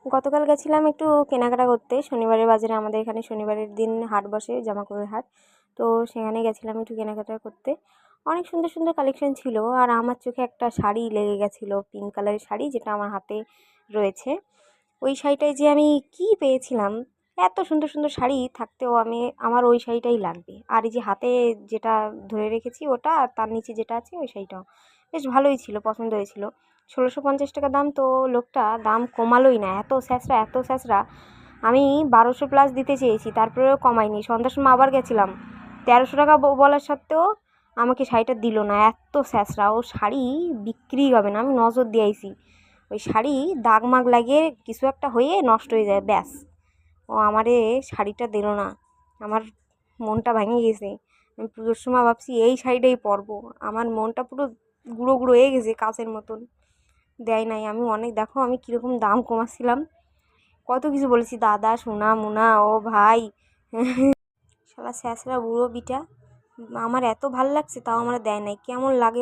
গতকাল গেছিলাম একটু কেনাকাটা করতে শনিবারের বাজারে। আমাদের এখানে শনিবারের দিন হাট বসে, জামাকাপড়ের হাট। তো সেখানে গেছিলাম একটু কেনাকাটা করতে। অনেক সুন্দর সুন্দর কালেকশন ছিল, আর আমার চোখে একটা শাড়ি লেগে গেছিলো, পিঙ্ক কালারের শাড়ি, যেটা আমার হাতে রয়েছে। ওই শাড়িটায় যে আমি কি পেয়েছিলাম, এত সুন্দর সুন্দর শাড়ি থাকতেও আমার ওই শাড়িটাই লাগবে। আর এই যে হাতে যেটা ধরে রেখেছি ওটা, আর তার নিচে যেটা আছে ওই শাড়িটাও বেশ ভালোই ছিল, পছন্দ হয়েছিল। 1650 টাকা দাম, তো লোকটা দাম কমালোই না, এত স্যাঁচড়া এত স্যাঁচড়া। আমি 1200 প্লাস দিতে চেয়েছি, তারপরেও কমায়নি। সন্ধ্যার সময় আবার গেছিলাম, 1300 টাকা বলার সত্ত্বেও আমাকে শাড়িটা দিল না, এত স্যাঁচড়া। ও শাড়ি বিক্রি হবে না, আমি নজর দিয়ে আইছি। ওই শাড়ি দাগ মাগ লাগিয়ে কিছু একটা হয়ে নষ্ট হয়ে যায়, ব্যাস। ও আমারে শাড়িটা দিল না, আমার মনটা ভেঙে গেছে। আমি পুজোর সময় ভাবছি এই শাড়িটাই পরবো, আমার মনটা পুরো গুঁড়ো গুঁড়ো হয়ে গেছে, কাচের মতন। দেয় নাই। আমি অনেক, দেখো আমি কীরকম দাম কমাচ্ছিলাম, কত কিছু বলেছি, দাদা সোনা মোনা ও ভাই। শালা স্যাঁচড়া বুড়ো বিটা, আমার এত ভাল লাগছে তাও আমার দেয় নাই, কেমন লাগে।